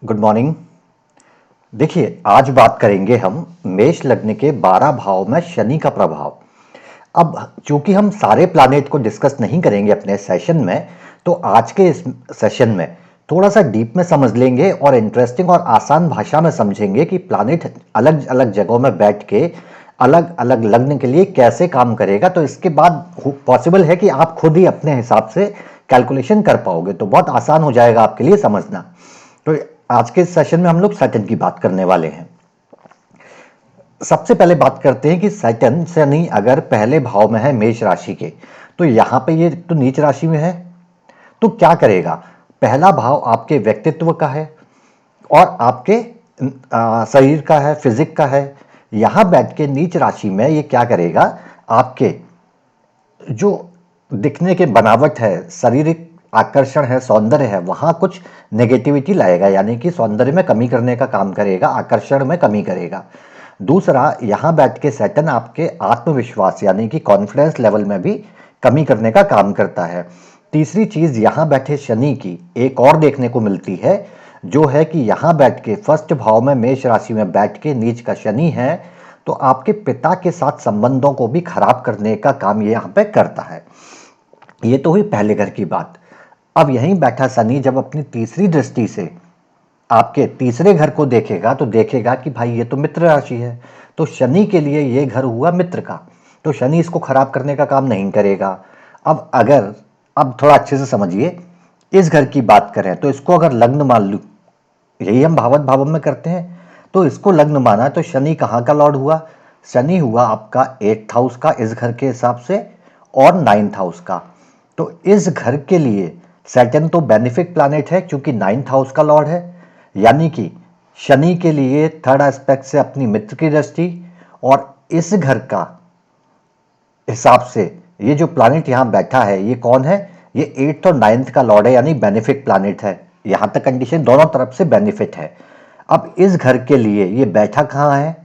Good morning. देखिए, आज बात करेंगे हम मेष लग्न के 12 भाव में शनि का प्रभाव। अब चूंकि हम सारे प्लैनेट को डिस्कस नहीं करेंगे अपने सेशन में, तो आज के इस सेशन में थोड़ा सा डीप में समझ लेंगे और इंटरेस्टिंग और आसान भाषा में समझेंगे कि प्लैनेट अलग अलग जगहों में बैठ के अलग अलग लग्न के लिए कैसे काम करेगा। तो इसके बाद पॉसिबल है कि आप खुद ही अपने हिसाब से कैलकुलेशन कर पाओगे, तो बहुत आसान हो जाएगा आपके लिए समझना। तो आज के सेशन में हम लोग सैटर्न की बात करने वाले हैं। सबसे पहले बात करते हैं कि सैटर्न शनि अगर पहले भाव में है मेष राशि के, तो यहां पे ये तो नीच राशि में है, तो क्या करेगा। पहला भाव आपके व्यक्तित्व का है और आपके शरीर का है, फिजिक का है। यहां बैठ के नीच राशि में ये क्या करेगा, आपके जो दिखने के बनावट है, शारीरिक आकर्षण है, सौंदर्य है, वहां कुछ नेगेटिविटी लाएगा, यानी कि सौंदर्य में कमी करने का काम करेगा, आकर्षण में कमी करेगा। दूसरा, यहां बैठ के सैटर्न आपके आत्मविश्वास यानी कि कॉन्फिडेंस लेवल में भी कमी करने का काम करता है। तीसरी चीज यहां बैठे शनि की एक और देखने को मिलती है, जो है कि यहां बैठ के फर्स्ट भाव में मेष राशि में बैठ के नीच का शनि है, तो आपके पिता के साथ संबंधों को भी खराब करने का काम ये यहां पे करता है। ये तो हुई पहले घर की बात। अब यहीं बैठा शनि जब अपनी तीसरी दृष्टि से आपके तीसरे घर को देखेगा, तो देखेगा कि भाई ये तो मित्र राशि है, तो शनि के लिए ये घर हुआ मित्र का, तो शनि इसको खराब करने का काम नहीं करेगा। अब थोड़ा अच्छे से समझिए, इस घर की बात करें तो इसको अगर लग्न मान लूं, यही हम भावत भाव में करते हैं, तो इसको लग्न माना तो शनि कहाँ का लॉर्ड हुआ। शनि हुआ आपका 8th हाउस का इस घर के हिसाब से, और 9th हाउस का। तो इस घर के लिए सैटर्न तो बेनिफिक प्लैनेट है क्योंकि 9th हाउस का लॉर्ड है, यानी कि शनि के लिए थर्ड एस्पेक्ट से अपनी मित्र की दृष्टि, और इस घर का हिसाब से ये जो प्लैनेट यहां बैठा है ये कौन है, ये 8th और 9th का लॉर्ड है, यानी बेनिफिक प्लैनेट है। यहां तक कंडीशन दोनों तरफ से बेनिफिट है। अब इस घर के लिए ये बैठा कहां है,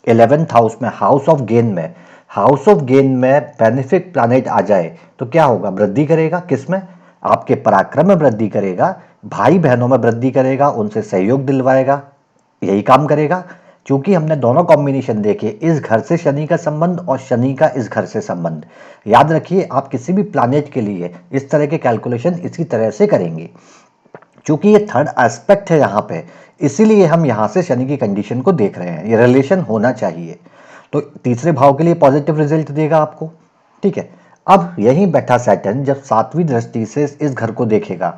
11th हाउस में, हाउस ऑफ गेन में। हाउस ऑफ गेन में बेनिफिक प्लैनेट आ जाए तो क्या होगा, वृद्धि करेगा। किसमें, आपके पराक्रम में वृद्धि करेगा, भाई बहनों में वृद्धि करेगा, उनसे सहयोग दिलवाएगा, यही काम करेगा। क्योंकि हमने दोनों कॉम्बिनेशन देखे, इस घर से शनि का संबंध और शनि का इस घर से संबंध। याद रखिए, आप किसी भी प्लैनेट के लिए इस तरह के कैलकुलेशन इसी तरह से करेंगे। क्योंकि ये थर्ड एस्पेक्ट है यहाँ पे, इसीलिए हम यहाँ से शनि की कंडीशन को देख रहे हैं, ये रिलेशन होना चाहिए। तो तीसरे भाव के लिए पॉजिटिव रिजल्ट देगा आपको, ठीक है। अब यहीं बैठा सैटर्न जब सातवीं दृष्टि से इस घर को देखेगा,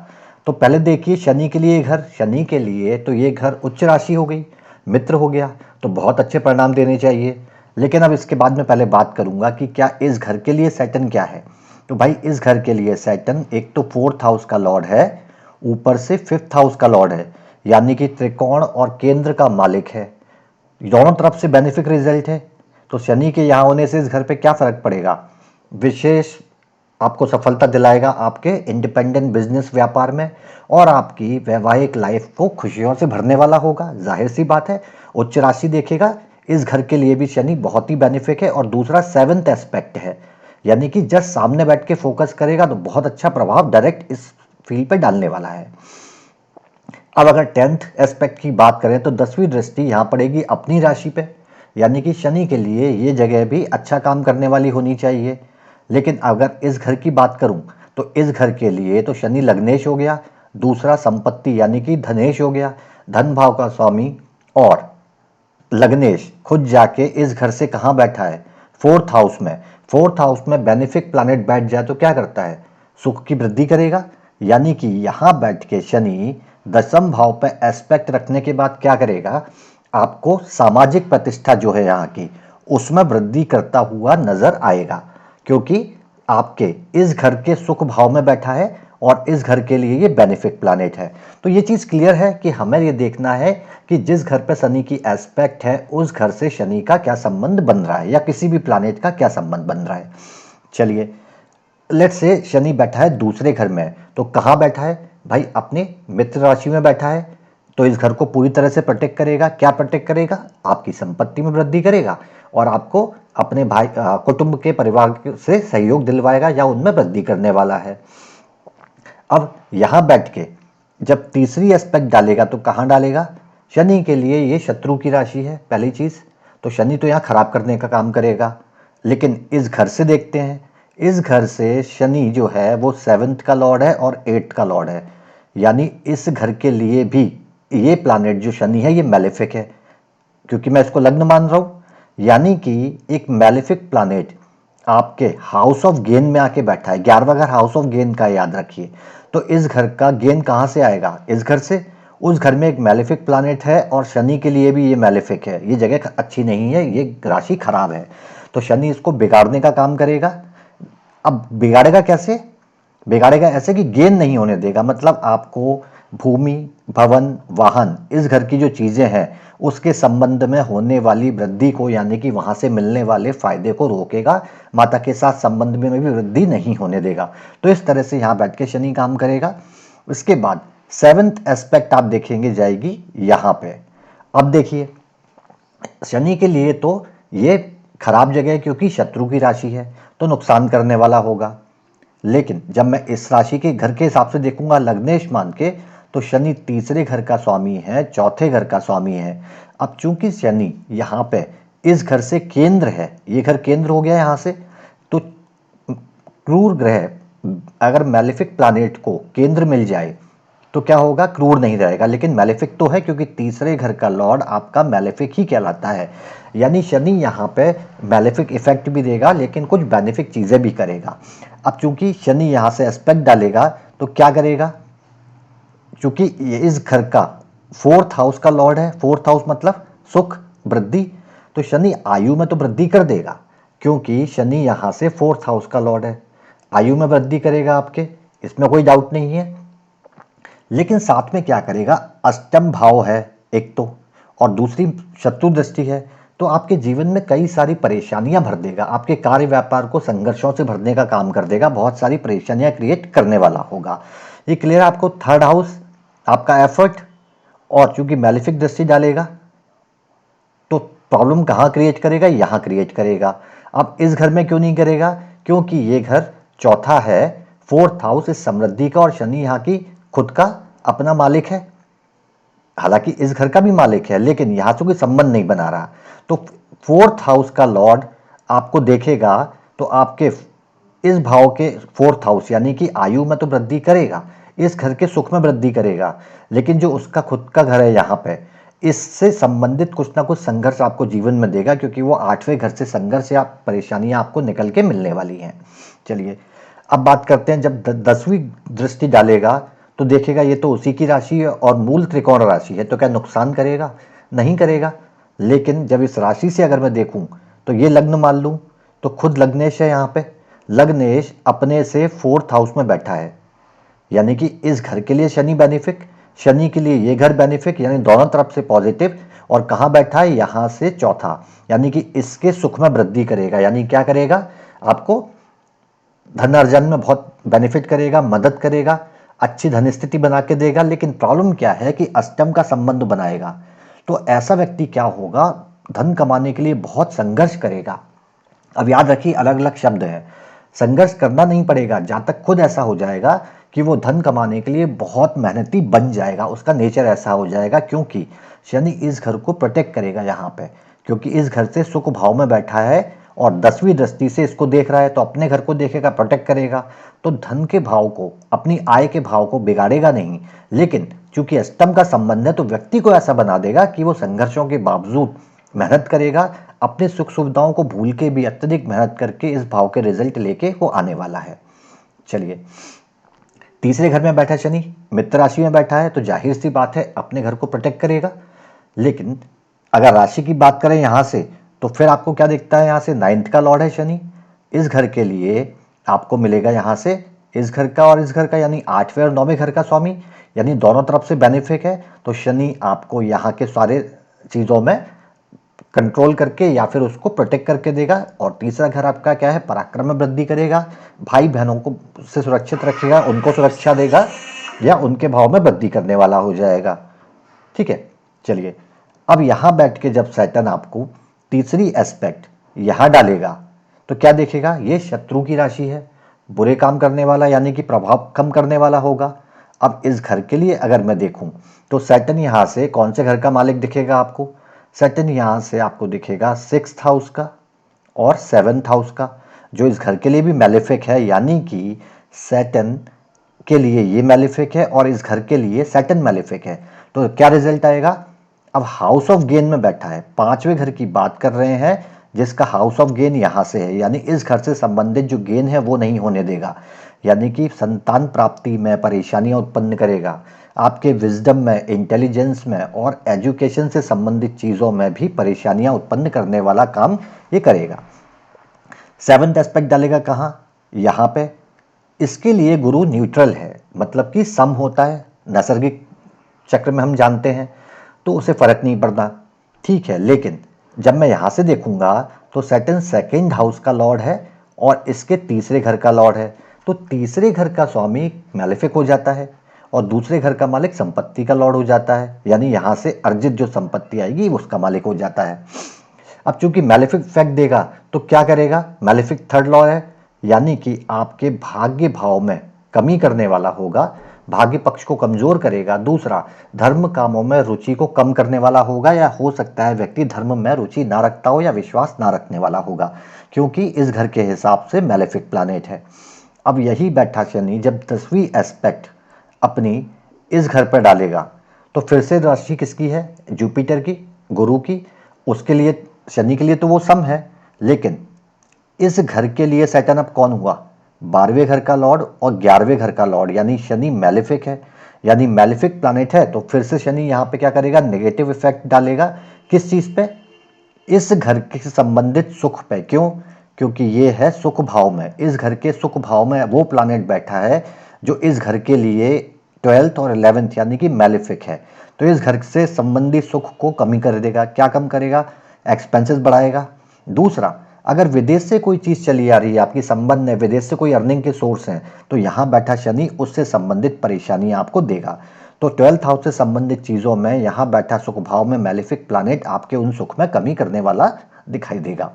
तो पहले देखिए शनि के लिए घर, शनि के लिए तो ये घर उच्च राशि हो गई, मित्र हो गया, तो बहुत अच्छे परिणाम देने चाहिए। लेकिन अब इसके बाद में पहले बात करूंगा कि क्या इस घर के लिए सैटर्न क्या है। तो भाई इस घर के लिए सैटर्न एक तो 4th हाउस का लॉर्ड है, ऊपर से 5th हाउस का लॉर्ड है, यानी कि त्रिकोण और केंद्र का मालिक है। दोनों तरफ से बेनिफिक रिजल्ट है। तो शनि के यहाँ होने से इस घर पे क्या फर्क पड़ेगा, विशेष आपको सफलता दिलाएगा आपके इंडिपेंडेंट बिजनेस व्यापार में, और आपकी वैवाहिक लाइफ को खुशियों से भरने वाला होगा। जाहिर सी बात है, उच्च राशि देखेगा, इस घर के लिए भी शनि बहुत ही बेनिफिक है। और दूसरा 7th एस्पेक्ट है, यानी कि जस्ट सामने बैठ के फोकस करेगा तो बहुत अच्छा प्रभाव डायरेक्ट इस फील्ड पे डालने वाला है। अब अगर 10th एस्पेक्ट की बात करें तो 10वीं दृष्टि यहाँ पड़ेगी अपनी राशि पे, यानी कि शनि के लिए ये जगह भी अच्छा काम करने वाली होनी चाहिए। लेकिन अगर इस घर की बात करूं तो इस घर के लिए तो शनि लग्नेश हो गया, दूसरा संपत्ति यानी कि धनेश हो गया, धन भाव का स्वामी। और लग्नेश खुद जाके इस घर से कहाँ बैठा है, 4th हाउस में। 4th हाउस में बेनिफिक प्लैनेट बैठ जाए तो क्या करता है, सुख की वृद्धि करेगा। यानी कि यहां बैठ के शनि 10th भाव पे एस्पेक्ट रखने के बाद क्या करेगा, आपको सामाजिक प्रतिष्ठा जो है यहाँ की, उसमें वृद्धि करता हुआ नजर आएगा। क्योंकि आपके इस घर के सुख भाव में बैठा है और इस घर के लिए ये बेनिफिक प्लैनेट है। तो ये चीज क्लियर है कि हमें ये देखना है कि जिस घर पे शनि की एस्पेक्ट है उस घर से शनि का क्या संबंध बन रहा है, या किसी भी प्लैनेट का क्या संबंध बन रहा है। चलिए, लेट्स से शनि बैठा है दूसरे घर में, तो कहाँ बैठा है भाई, अपने मित्र राशि में बैठा है। तो इस घर को पूरी तरह से प्रोटेक्ट करेगा। क्या प्रोटेक्ट करेगा, आपकी संपत्ति में वृद्धि करेगा और आपको अपने भाई कुटुंब के परिवार से सहयोग दिलवाएगा या उनमें वृद्धि करने वाला है। अब यहां बैठ के जब तीसरी एस्पेक्ट डालेगा तो कहाँ डालेगा? शनि के लिए ये शत्रु की राशि है पहली चीज, तो शनि तो यहाँ खराब करने का काम करेगा। लेकिन इस घर से देखते हैं, इस घर से शनि जो है वो 7th का लॉर्ड है और 8th का लॉर्ड है, यानी इस घर के लिए भी ये प्लैनेट जो शनि है ये मैलेफिक है, क्योंकि मैं इसको लग्न मान रहा हूं। यानी कि एक मैलेफिक प्लैनेट आपके हाउस ऑफ गेन में आके बैठा है, 11वां घर हाउस ऑफ गेन का, याद रखिए। तो इस घर का गेन कहां से आएगा? इस घर से। उस घर में एक मैलेफिक प्लैनेट है और शनि के लिए भी ये मैलेफिक है, ये जगह अच्छी नहीं है, ये राशि खराब है, तो शनि इसको बिगाड़ने का काम करेगा। अब बिगाड़ेगा कैसे? बिगाड़ेगा ऐसे कि गेन नहीं होने देगा, मतलब आपको भूमि, भवन, वाहन, इस घर की जो चीजें हैं उसके संबंध में होने वाली वृद्धि को, यानी कि वहां से मिलने वाले फायदे को रोकेगा, माता के साथ संबंध में भी वृद्धि नहीं होने देगा। तो इस तरह से यहां बैठ के शनि काम करेगा। उसके बाद 7th एस्पेक्ट आप देखेंगे जाएगी यहां पे। अब देखिए, शनि के लिए तो ये खराब जगह है क्योंकि शत्रु की राशि है, तो नुकसान करने वाला होगा। लेकिन जब मैं इस राशि के घर के हिसाब से देखूंगा लग्नेश मान के, तो शनि तीसरे घर का स्वामी है, चौथे घर का स्वामी है। अब चूंकि शनि यहाँ पे इस घर से केंद्र है, ये घर केंद्र हो गया यहाँ से, तो क्रूर ग्रह अगर मैलेफिक प्लैनेट को केंद्र मिल जाए तो क्या होगा? क्रूर नहीं रहेगा, लेकिन मैलेफिक तो है क्योंकि तीसरे घर का लॉर्ड आपका मैलेफिक ही कहलाता है। यानी शनि यहाँ पे मैलेफिक इफेक्ट भी देगा लेकिन कुछ बेनिफिक चीजें भी करेगा। अब चूंकि शनि यहाँ से एस्पेक्ट डालेगा तो क्या करेगा? चूंकि ये इस घर का 4th हाउस का लॉर्ड है, 4th हाउस मतलब सुख, वृद्धि, तो शनि आयु में तो वृद्धि कर देगा क्योंकि शनि यहाँ से 4th हाउस का लॉर्ड है, आयु में वृद्धि करेगा आपके, इसमें कोई डाउट नहीं है। लेकिन साथ में क्या करेगा? अष्टम भाव है एक तो, और दूसरी शत्रु दृष्टि है, तो आपके जीवन में कई सारी परेशानियां भर देगा, आपके कार्य व्यापार को संघर्षों से भरने का काम कर देगा, बहुत सारी परेशानियां क्रिएट करने वाला होगा। ये क्लियर है आपको? 3rd हाउस आपका एफर्ट, और चूंकि मैलेफिक दृष्टि डालेगा तो प्रॉब्लम कहां क्रिएट करेगा? यहां क्रिएट करेगा। अब इस घर में क्यों नहीं करेगा? क्योंकि ये घर चौथा है, 4th हाउस इस समृद्धि का, और शनि यहाँ की खुद का अपना मालिक है, हालांकि इस घर का भी मालिक है लेकिन यहां से कोई संबंध नहीं बना रहा। तो 4th हाउस का लॉर्ड आपको देखेगा तो आपके इस भाव के 4th हाउस यानी कि आयु में तो वृद्धि करेगा, इस घर के सुख में वृद्धि करेगा, लेकिन जो उसका खुद का घर है यहाँ पे, इससे संबंधित कुछ ना कुछ संघर्ष आपको जीवन में देगा क्योंकि वो 8वें घर से संघर्ष या परेशानियां आपको निकल के मिलने वाली हैं। चलिए अब बात करते हैं, जब 10वीं दृष्टि डालेगा तो देखेगा ये तो उसी की राशि है और मूल त्रिकोण राशि है, तो क्या नुकसान करेगा? नहीं करेगा। लेकिन जब इस राशि से अगर मैं देखूं तो ये लग्न मान लूं तो खुद लग्नेश है यहाँ पे, लग्नेश अपने से 4th हाउस में बैठा है, यानी कि इस घर के लिए शनि बेनिफिक, शनि के लिए ये घर बेनिफिक, यानी दोनों तरफ से पॉजिटिव। और कहाँ बैठा है? यहाँ से चौथा, यानी कि इसके सुख में वृद्धि करेगा, यानी क्या करेगा? आपको धन अर्जन में बहुत बेनिफिट करेगा, मदद करेगा, अच्छी धन स्थिति बना के देगा। लेकिन प्रॉब्लम क्या है कि अष्टम का संबंध बनाएगा, तो ऐसा व्यक्ति क्या होगा? धन कमाने के लिए बहुत संघर्ष करेगा। अब याद रखिए अलग अलग शब्द है, संघर्ष करना नहीं पड़ेगा, जहां तक खुद ऐसा हो जाएगा कि वो धन कमाने के लिए बहुत मेहनती बन जाएगा, उसका नेचर ऐसा हो जाएगा, क्योंकि शनि इस घर को प्रोटेक्ट करेगा यहाँ पे, क्योंकि इस घर से सुख भाव में बैठा है और 10वीं दृष्टि से इसको देख रहा है, तो अपने घर को देखेगा, प्रोटेक्ट करेगा, तो धन के भाव को, अपनी आय के भाव को बिगाड़ेगा नहीं। लेकिन चूंकि अष्टम का संबंध है तो व्यक्ति को ऐसा बना देगा कि वो संघर्षों के बावजूद मेहनत करेगा, अपने सुख सुविधाओं को भूल के भी अत्यधिक मेहनत करके इस भाव के रिजल्ट लेके वो आने वाला है। चलिए, तीसरे घर में बैठा शनि, मित्र राशि में बैठा है, तो जाहिर सी बात है अपने घर को प्रोटेक्ट करेगा। लेकिन अगर राशि की बात करें यहां से, तो फिर आपको क्या दिखता है? यहां से 9th का लॉर्ड है शनि, इस घर के लिए आपको मिलेगा यहां से इस घर का और इस घर का, यानी 8वें और 9वें घर का स्वामी, यानी दोनों तरफ से बेनिफिट है। तो शनि आपको यहाँ के सारे चीजों में कंट्रोल करके या फिर उसको प्रोटेक्ट करके देगा। और तीसरा घर आपका क्या है? पराक्रम में वृद्धि करेगा, भाई बहनों को से सुरक्षित रखेगा, उनको सुरक्षा देगा या उनके भाव में वृद्धि करने वाला हो जाएगा। ठीक है, चलिए अब यहां बैठ के जब सैटर्न आपको तीसरी एस्पेक्ट यहां डालेगा तो क्या देखेगा? ये शत्रु की राशि है, बुरे काम करने वाला, यानी कि प्रभाव कम करने वाला होगा। अब इस घर के लिए अगर मैं देखूं तो सैटर्न यहाँ से कौन से घर का मालिक दिखेगा आपको? सैटर्न यहाँ से आपको दिखेगा 6th हाउस का और 7th हाउस का, जो इस घर के लिए भी मैलेफिक है, यानी कि सैटर्न के लिए ये मैलेफिक है और इस घर के लिए सैटर्न मैलेफिक है। तो क्या रिजल्ट आएगा? अब हाउस ऑफ गेन में बैठा है, पांचवें घर की बात कर रहे हैं जिसका हाउस ऑफ गेन यहां से है, यानी इस घर से संबंधित जो गेन है वो नहीं होने देगा, यानी कि संतान प्राप्ति में परेशानियां उत्पन्न करेगा, आपके विजडम में, इंटेलिजेंस में और एजुकेशन से संबंधित चीज़ों में भी परेशानियां उत्पन्न करने वाला काम ये करेगा। 7th एस्पेक्ट डालेगा कहाँ? यहाँ पे। इसके लिए गुरु न्यूट्रल है, मतलब कि सम होता है, नैसर्गिक चक्र में हम जानते हैं, तो उसे फर्क नहीं पड़ता, ठीक है। लेकिन जब मैं यहाँ से देखूंगा तो सैटर्न 2nd हाउस का लॉर्ड है और इसके तीसरे घर का लॉर्ड है, तो तीसरे घर का स्वामी मैलेफिक हो जाता है और दूसरे घर का मालिक संपत्ति का लॉर्ड हो जाता है, यानी यहाँ से अर्जित जो संपत्ति आएगी उसका मालिक हो जाता है। अब चूंकि मैलेफिक इफेक्ट देगा तो क्या करेगा? मैलेफिक 3rd लॉ है, यानी कि आपके भाग्य भाव में कमी करने वाला होगा, भाग्य पक्ष को कमजोर करेगा। दूसरा, धर्म कामों में रुचि को कम करने वाला होगा, या हो सकता है व्यक्ति धर्म में रुचि ना रखता हो या विश्वास ना रखने वाला होगा, क्योंकि इस घर के हिसाब से मैलेफिक प्लैनेट है। अब यही बैठा शनि जब 10वीं एस्पेक्ट अपनी इस घर पर डालेगा तो फिर से राशि किसकी है? जुपिटर की, गुरु की। उसके लिए, शनि के लिए तो वो सम है, लेकिन इस घर के लिए सैटर्न अब कौन हुआ? 12वें घर का लॉर्ड और 11वें घर का लॉर्ड, यानी शनि मैलेफिक है, यानी मैलेफिक प्लैनेट है। तो फिर से शनि यहाँ पे क्या करेगा? नेगेटिव इफेक्ट डालेगा। किस चीज पे? इस घर के संबंधित सुख पे। क्यों? क्योंकि ये है सुख भाव में, इस घर के सुख भाव में वो प्लैनेट बैठा है जो इस घर के लिए 12th और 11th यानी कि मैलेफिक है। तो इस घर से संबंधित सुख को कमी कर देगा। क्या कम करेगा? एक्सपेंसेस बढ़ाएगा। दूसरा, अगर विदेश से कोई चीज चली आ रही है, आपकी संबंध है, विदेश से कोई अर्निंग के सोर्स हैं, तो यहां बैठा शनि उससे संबंधित परेशानी आपको देगा। तो 12th हाउस से संबंधित चीजों में यहां बैठा सुख भाव में मैलेफिक प्लैनेट आपके उन सुख में कमी करने वाला दिखाई देगा।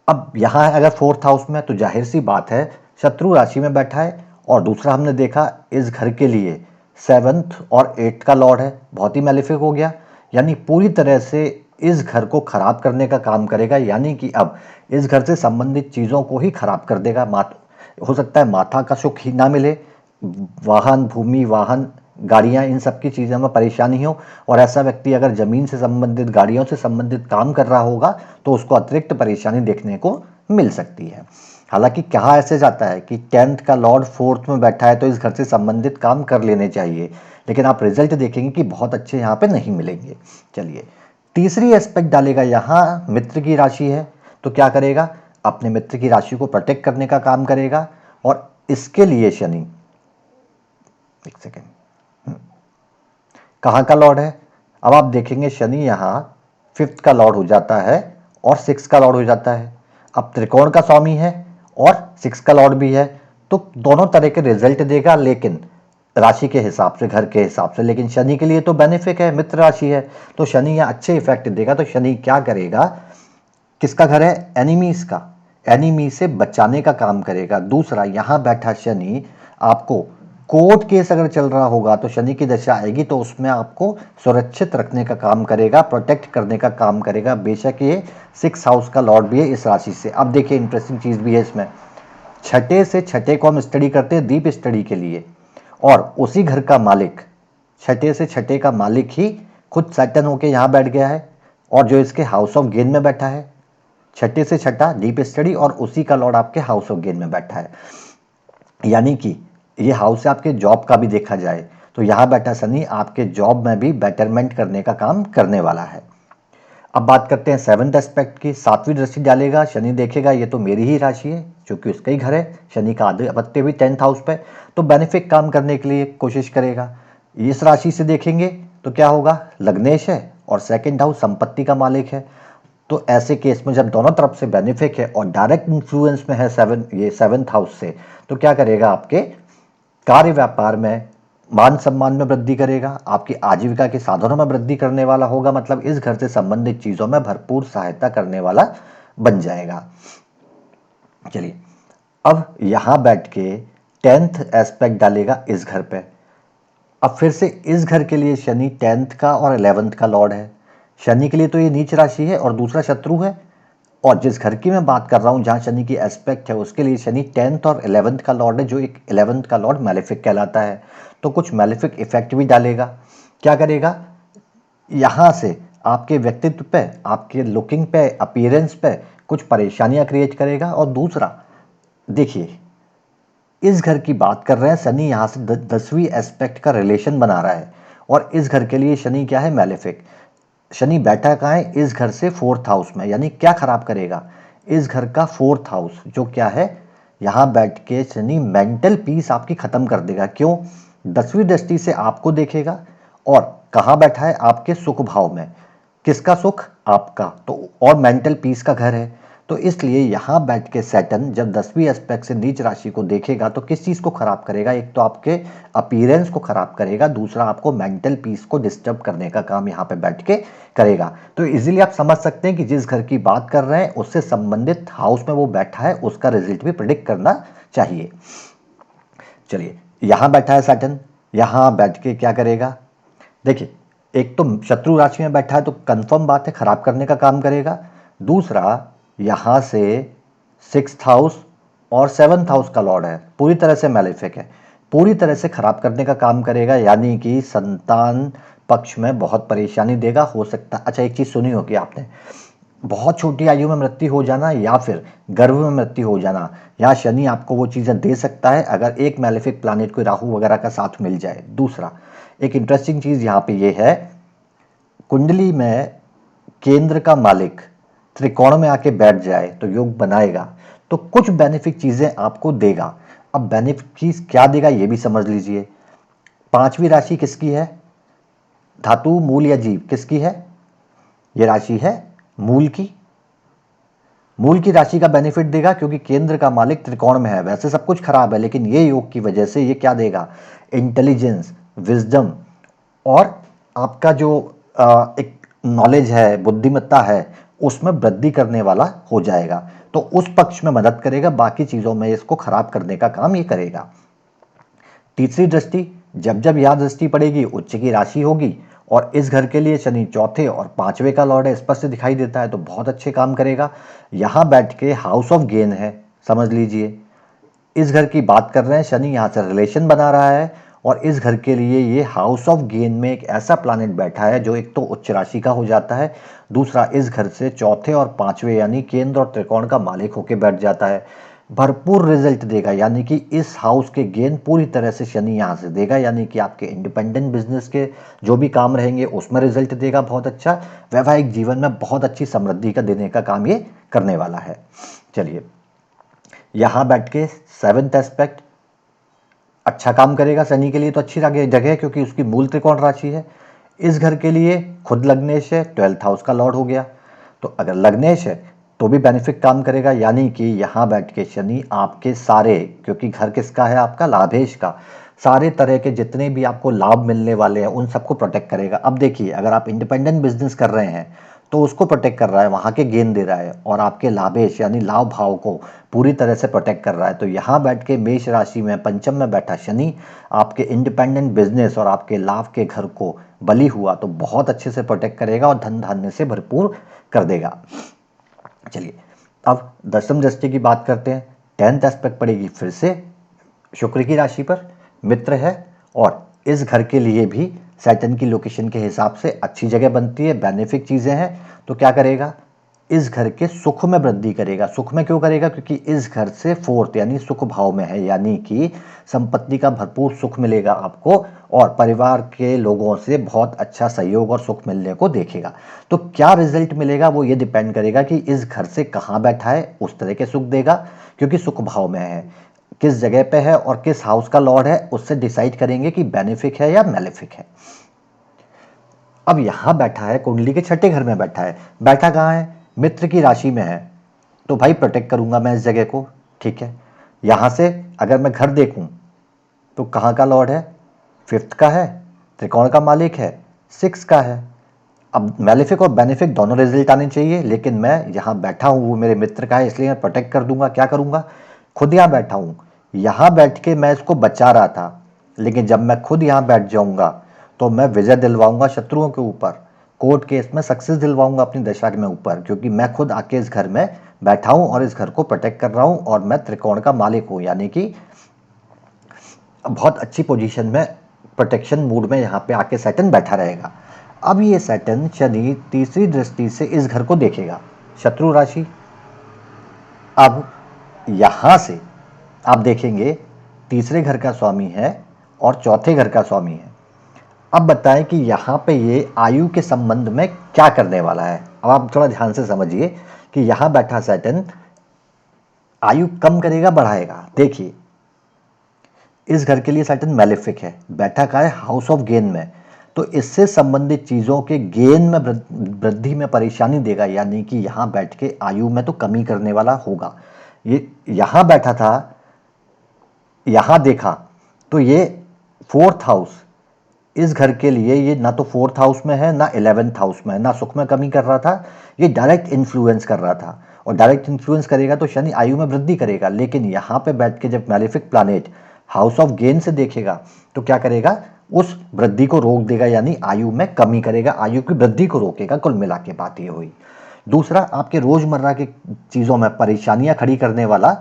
अब यहां अगर 4th हाउस में, तो जाहिर सी बात है शत्रु राशि में बैठा है, और दूसरा हमने देखा इस घर के लिए 7th और 8th का लॉर्ड है, बहुत ही मैलेफिक हो गया, यानी पूरी तरह से इस घर को खराब करने का काम करेगा, यानी कि अब इस घर से संबंधित चीजों को ही खराब कर देगा। हो सकता है माता का सुख ही ना मिले, वाहन, भूमि, वाहन, गाड़ियां, इन सब की चीज़ों में परेशानी हो, और ऐसा व्यक्ति अगर जमीन से संबंधित, गाड़ियों से संबंधित काम कर रहा होगा तो उसको अतिरिक्त परेशानी देखने को मिल सकती है। हालांकि कहा ऐसे जाता है कि 10th का लॉर्ड 4th में बैठा है तो इस घर से संबंधित काम कर लेने चाहिए, लेकिन आप रिजल्ट देखेंगे कि बहुत अच्छे यहाँ पे नहीं मिलेंगे। चलिए, तीसरी एस्पेक्ट डालेगा, यहाँ मित्र की राशि है, तो क्या करेगा? अपने मित्र की राशि को प्रोटेक्ट करने का काम करेगा, और इसके लिए शनि, एक सेकेंड, कहाँ का लॉर्ड है? अब आप देखेंगे शनि यहाँ 5th का लॉर्ड हो जाता है और 6th का लॉर्ड हो जाता है। अब त्रिकोण का स्वामी है और 6th का लॉर्ड भी है, तो दोनों तरह के रिजल्ट देगा, लेकिन राशि के हिसाब से, घर के हिसाब से। लेकिन शनि के लिए तो बेनिफिक है, मित्र राशि है, तो शनि यहाँ अच्छे इफेक्ट देगा। तो शनि क्या करेगा? किसका घर है? एनिमीज का, एनिमी से बचाने का काम करेगा। दूसरा, यहां बैठा शनि आपको कोर्ट केस अगर चल रहा होगा तो शनि की दशा आएगी तो उसमें आपको सुरक्षित रखने का काम करेगा, प्रोटेक्ट करने का काम करेगा। बेशक ये 6th हाउस का लॉर्ड भी है इस राशि से। अब देखिए, इंटरेस्टिंग चीज भी है इसमें, छठे से छठे को हम स्टडी करते हैं डीप स्टडी के लिए, और उसी घर का मालिक, छठे से छठे का मालिक ही खुद सैटर्न होके यहाँ बैठ गया है, और जो इसके हाउस ऑफ गेन में बैठा है, छठे से छठा डीप स्टडी, और उसी का लॉर्ड आपके हाउस ऑफ गेन में बैठा है। यानी कि ये हाउस से आपके जॉब का भी देखा जाए तो यहाँ बैठा शनि आपके जॉब में भी बेटरमेंट करने का काम करने वाला है। अब बात करते हैं 7th एस्पेक्ट की। 7वीं दृष्टि डालेगा शनि, देखेगा ये तो मेरी ही राशि है, क्योंकि उसका ही घर है, शनि का आधिपत्य भी 10th हाउस पे, तो बेनिफिक काम करने के लिए कोशिश करेगा। इस राशि से देखेंगे तो क्या होगा? लग्नेश है और 2nd हाउस संपत्ति का मालिक है। तो ऐसे केस में जब दोनों तरफ से बेनिफिक है और डायरेक्ट इन्फ्लुएंस में है 7th हाउस से, तो क्या करेगा? आपके कार्य व्यापार में, मान सम्मान में वृद्धि करेगा, आपकी आजीविका के साधनों में वृद्धि करने वाला होगा, मतलब इस घर से संबंधित चीजों में भरपूर सहायता करने वाला बन जाएगा। चलिए, अब यहां बैठ के 10th एस्पेक्ट डालेगा इस घर पे। अब फिर से इस घर के लिए शनि 10th का और 11th का लॉर्ड है। शनि के लिए तो ये नीच राशि है और दूसरा शत्रु है, और जिस घर की मैं बात कर रहा हूँ जहाँ शनि की एस्पेक्ट है उसके लिए शनि 10th और 11th का लॉर्ड है, जो एक 11th का लॉर्ड मैलेफिक कहलाता है। तो कुछ मैलेफिक इफेक्ट भी डालेगा। क्या करेगा, यहाँ से आपके व्यक्तित्व पे, आपके लुकिंग पे, अपीयरेंस पे कुछ परेशानियां क्रिएट करेगा। और दूसरा देखिए, इस घर की बात कर रहे हैं, शनि यहाँ से 10वीं एस्पेक्ट का रिलेशन बना रहा है, और इस घर के लिए शनि क्या है, मैलेफिक। शनि बैठा कहाँ है, इस घर से 4th हाउस में। यानी क्या खराब करेगा, इस घर का 4th हाउस जो क्या है, यहाँ बैठ के शनि मेंटल पीस आपकी खत्म कर देगा। क्यों, 10वीं दृष्टि से आपको देखेगा, और कहाँ बैठा है, आपके सुख भाव में। किसका सुख, आपका, तो और मेंटल पीस का घर है। तो इसलिए यहाँ बैठ के सैटर्न जब 10वीं एस्पेक्ट से नीच राशि को देखेगा तो किस चीज़ को खराब करेगा, एक तो आपके अपीयरेंस को खराब करेगा, दूसरा आपको मेंटल पीस को डिस्टर्ब करने का काम यहाँ पे बैठ के करेगा। तो इजीली आप समझ सकते हैं कि जिस घर की बात कर रहे हैं उससे संबंधित हाउस में वो बैठा है, उसका रिजल्ट भी प्रिडिक्ट करना चाहिए। चलिए, यहाँ बैठा है सैटर्न, यहाँ बैठ के क्या करेगा, देखिए, एक तो शत्रु राशि में बैठा है तो कंफर्म बात है खराब करने का काम करेगा। दूसरा, यहाँ से 6th हाउस और 7th हाउस का लॉर्ड है, पूरी तरह से मैलेफिक है, पूरी तरह से खराब करने का काम करेगा। यानी कि संतान पक्ष में बहुत परेशानी देगा। हो सकता, अच्छा एक चीज़ सुनी होगी आपने, बहुत छोटी आयु में मृत्यु हो जाना या फिर गर्भ में मृत्यु हो जाना, या शनि आपको वो चीज़ें दे सकता है अगर एक मैलेफिक प्लैनेट कोई राहु वगैरह का साथ मिल जाए। दूसरा, एक इंटरेस्टिंग चीज़ यहाँ पे ये है, कुंडली में केंद्र का मालिक त्रिकोण में आके बैठ जाए तो योग बनाएगा, तो कुछ बेनिफिक चीज़ें आपको देगा। अब बेनिफिक चीज़ क्या देगा ये भी समझ लीजिए। 5वीं राशि किसकी है, धातु मूल या जीव किसकी है, ये राशि है मूल की। मूल की राशि का बेनिफिट देगा क्योंकि केंद्र का मालिक त्रिकोण में है। वैसे सब कुछ खराब है लेकिन ये योग की वजह से ये क्या देगा, इंटेलिजेंस, विजडम, और आपका जो एक नॉलेज है, बुद्धिमत्ता है, उसमें वृद्धि करने वाला हो जाएगा। तो उस पक्ष में मदद करेगा, बाकी चीज़ों में इसको खराब करने का काम ये करेगा। तीसरी दृष्टि, जब जब यह दृष्टि पड़ेगी उच्च की राशि होगी, और इस घर के लिए शनि 4थे और 5वें का लॉर्ड है, स्पष्ट दिखाई देता है, तो बहुत अच्छे काम करेगा। यहाँ बैठ के हाउस ऑफ गेन है, समझ लीजिए। इस घर की बात कर रहे हैं, शनि यहाँ से रिलेशन बना रहा है, और इस घर के लिए ये हाउस ऑफ गेन में एक ऐसा प्लैनेट बैठा है जो एक तो उच्च राशि का हो जाता है, दूसरा इस घर से 4थे और 5वें यानी केंद्र और त्रिकोण का मालिक होकर बैठ जाता है। भरपूर रिजल्ट देगा, यानी कि इस हाउस के गेन पूरी तरह से शनि यहाँ से देगा, यानी कि आपके इंडिपेंडेंट बिजनेस के जो भी काम रहेंगे उसमें रिजल्ट देगा बहुत अच्छा। वैवाहिक जीवन में बहुत अच्छी समृद्धि का देने का काम ये करने वाला है। चलिए, यहाँ बैठ के 7th एस्पेक्ट अच्छा काम करेगा शनि के लिए, तो अच्छी जगह है क्योंकि उसकी मूल त्रिकोण राशि है। इस घर के लिए खुद लग्नेश है, 12th हाउस का लॉर्ड हो गया। तो अगर लग्नेश है तो भी बेनिफिट काम करेगा, यानी कि यहाँ बैठ के शनि आपके सारे, क्योंकि घर किसका है, आपका लाभेश का, सारे तरह के जितने भी आपको लाभ मिलने वाले हैं उन सबको प्रोटेक्ट करेगा। अब देखिए, अगर आप इंडिपेंडेंट बिजनेस कर रहे हैं तो उसको प्रोटेक्ट कर रहा है, वहाँ के गेन दे रहा है, और आपके लाभेश यानी लाभ भाव को पूरी तरह से प्रोटेक्ट कर रहा है। तो यहाँ बैठ के मेष राशि में पंचम में बैठा शनि आपके इंडिपेंडेंट बिजनेस और आपके लाभ के घर को बली हुआ तो बहुत अच्छे से प्रोटेक्ट करेगा और धन धान्य से भरपूर कर देगा। चलिए, अब 10वीं दृष्टि की बात करते हैं। 10th एस्पेक्ट पड़ेगी फिर से शुक्र की राशि पर, मित्र है, और इस घर के लिए भी सैटर्न की लोकेशन के हिसाब से अच्छी जगह बनती है, बेनिफिक चीज़ें हैं। तो क्या करेगा, इस घर के सुख में वृद्धि करेगा। सुख में क्यों करेगा, क्योंकि इस घर से 4th यानी सुख भाव में है, यानी कि संपत्ति का भरपूर सुख मिलेगा आपको, और परिवार के लोगों से बहुत अच्छा सहयोग और सुख मिलने को देखेगा। तो क्या रिजल्ट मिलेगा वो ये डिपेंड करेगा कि इस घर से कहाँ बैठा है, उस तरह के सुख देगा, क्योंकि सुख भाव में है, किस जगह पे है और किस हाउस का लॉर्ड है, उससे डिसाइड करेंगे कि बेनिफिक है या मैलेफिक है। अब यहां बैठा है, कुंडली के 6ठे घर में बैठा है, बैठा कहाँ है, मित्र की राशि में है, तो भाई प्रोटेक्ट करूंगा मैं इस जगह को, ठीक है। यहां से अगर मैं घर देखूं तो कहाँ का लॉर्ड है, 5th का है, त्रिकोण का मालिक है, 6 का है। अब मैलेफिक और बेनिफिक दोनों रिजल्ट आने चाहिए, लेकिन मैं यहाँ बैठा हूँ वो मेरे मित्र का है, इसलिए मैं प्रोटेक्ट कर दूंगा। क्या करूंगा, खुद यहाँ बैठा हूँ, यहाँ बैठ के मैं इसको बचा रहा था, लेकिन जब मैं खुद यहाँ बैठ जाऊंगा तो मैं विजय दिलवाऊंगा शत्रुओं के ऊपर, कोर्ट केस में सक्सेस दिलवाऊंगा अपनी दशा के ऊपर, क्योंकि मैं खुद आके इस घर में बैठा हूं और इस घर को प्रोटेक्ट कर रहा हूं और मैं त्रिकोण का मालिक हूं, यानी कि बहुत अच्छी पोजीशन में प्रोटेक्शन मूड में यहाँ पे आके सैटर्न बैठा रहेगा। अब ये सैटर्न शनि तीसरी दृष्टि से इस घर को देखेगा, शत्रु राशि। अब यहां से आप देखेंगे तीसरे घर का स्वामी है और चौथे घर का स्वामी है। अब बताएं कि यहां पे ये आयु के संबंध में क्या करने वाला है। अब आप थोड़ा ध्यान से समझिए कि यहां बैठा सैटर्न आयु कम करेगा बढ़ाएगा। देखिए इस घर के लिए सैटर्न मैलेफिक है, बैठा का है हाउस ऑफ गेन में, तो इससे संबंधित चीजों के गेन में वृद्धि में परेशानी देगा, यानी कि यहां बैठ के आयु में तो कमी करने वाला होगा। ये यहां बैठा था, यहां देखा तो ये फोर्थ हाउस इस घर के लिए ये ना तो फोर्थ हाउस में है ना 11th हाउस में है, ना सुख में कमी कर रहा था, ये डायरेक्ट इन्फ्लुएंस कर रहा था। और डायरेक्ट इन्फ्लुएंस करेगा तो शनि आयु में वृद्धि करेगा, लेकिन यहां पे बैठ के जब malefic planet house of gain से देखेगा तो क्या करेगा, उस वृद्धि को रोक देगा, यानी आयु में कमी करेगा, आयु की वृद्धि को रोकेगा। कुल मिला के बात ये हुई। दूसरा, आपके रोजमर्रा की चीजों में परेशानियां खड़ी करने वाला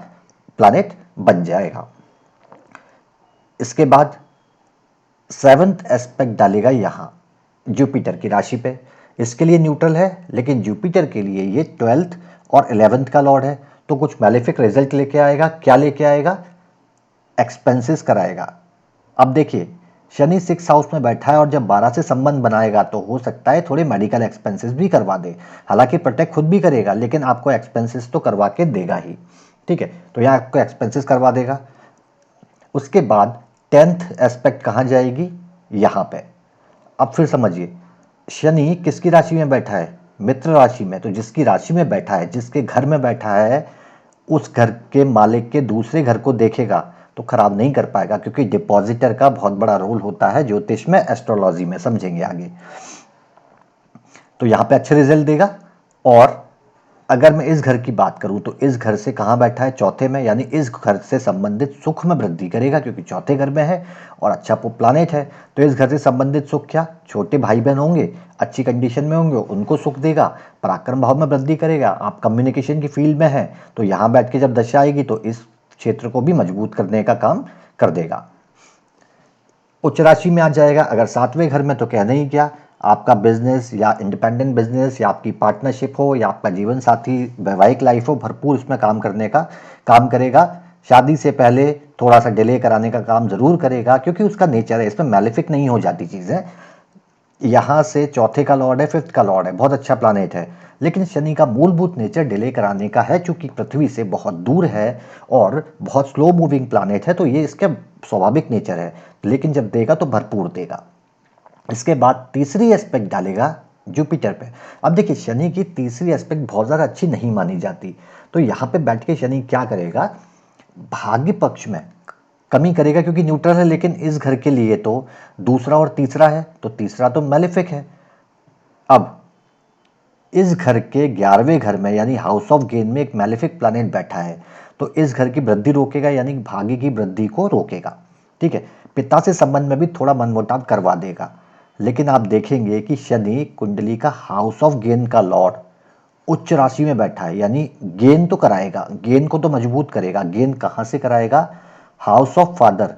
प्लैनेट बन जाएगा। इसके बाद सेवंथ एस्पेक्ट डालेगा यहां जुपिटर की राशि पे। इसके लिए न्यूट्रल है, लेकिन जुपिटर के लिए ये 12th और 11th का लॉर्ड है, तो कुछ मैलेफिक रिजल्ट लेके आएगा। क्या लेके आएगा, एक्सपेंसेस कराएगा। अब देखिए शनि 6th हाउस में बैठा है और जब 12 से संबंध बनाएगा तो हो सकता है थोड़े मेडिकल एक्सपेंसेस भी करवा दे। हालांकि प्रोटेक्ट खुद भी करेगा, लेकिन आपको एक्सपेंसेस तो करवा के देगा ही। ठीक है, तो यहाँ आपको एक्सपेंसेस करवा देगा। उसके बाद 10th एस्पेक्ट कहाँ जाएगी, यहाँ पे। अब फिर समझिए शनि किसकी राशि में बैठा है, मित्र राशि में। तो जिसकी राशि में बैठा है, जिसके घर में बैठा है, उस घर के मालिक के दूसरे घर को देखेगा तो खराब नहीं कर पाएगा, क्योंकि डिपॉजिटर का बहुत बड़ा रोल होता है ज्योतिष में, एस्ट्रोलॉजी में, समझेंगे आगे। तो यहाँ पे अच्छे रिजल्ट देगा। और अगर मैं इस घर की बात करूं तो इस घर से कहां बैठा है, चौथे में, यानी इस घर से संबंधित सुख में वृद्धि करेगा, क्योंकि चौथे घर में है और अच्छा प्लानेट है। तो इस घर से संबंधित सुख क्या, छोटे भाई बहन होंगे अच्छी कंडीशन में होंगे, उनको सुख देगा। पराक्रम भाव में वृद्धि करेगा। आप कम्युनिकेशन की फील्ड में हैं तो यहाँ बैठ के जब दशा आएगी तो इस क्षेत्र को भी मजबूत करने का काम कर देगा। उच्च राशि में आ जाएगा अगर 7वें घर में, तो कहना ही क्या, आपका बिजनेस या इंडिपेंडेंट बिजनेस या आपकी पार्टनरशिप हो या आपका जीवन साथी वैवाहिक लाइफ हो, भरपूर इसमें काम करने का काम करेगा। शादी से पहले थोड़ा सा डिले कराने का काम जरूर करेगा, क्योंकि उसका नेचर है, इसमें मैलेफिक नहीं हो जाती चीजें। यहाँ से चौथे का लॉर्ड है, 5th का लॉर्ड है, बहुत अच्छा प्लानेट है, लेकिन शनि का मूलभूत नेचर डिले कराने का है, चूंकि पृथ्वी से बहुत दूर है और बहुत स्लो मूविंग प्लानेट है, तो ये इसका स्वाभाविक नेचर है। लेकिन जब देगा तो भरपूर देगा। इसके बाद तीसरी एस्पेक्ट डालेगा जुपिटर पे। अब देखिए शनि की तीसरी एस्पेक्ट बहुत ज़्यादा अच्छी नहीं मानी जाती, तो यहाँ पे बैठ के शनि क्या करेगा, भाग्य पक्ष में कमी करेगा, क्योंकि न्यूट्रल है, लेकिन इस घर के लिए तो दूसरा और तीसरा है, तो तीसरा तो मैलेफिक है। अब इस घर के 11वें घर में यानी हाउस ऑफ गेन में एक मैलेफिक प्लैनेट बैठा है, तो इस घर की वृद्धि रोकेगा, यानी भाग्य की वृद्धि को रोकेगा। ठीक है, पिता से संबंध में भी थोड़ा मनमुटाव करवा देगा। लेकिन आप देखेंगे कि शनि कुंडली का हाउस ऑफ गेन का लॉर्ड उच्च राशि में बैठा है, यानी गेन तो कराएगा, गेन को तो मजबूत करेगा। गेन कहां से कराएगा, हाउस ऑफ फादर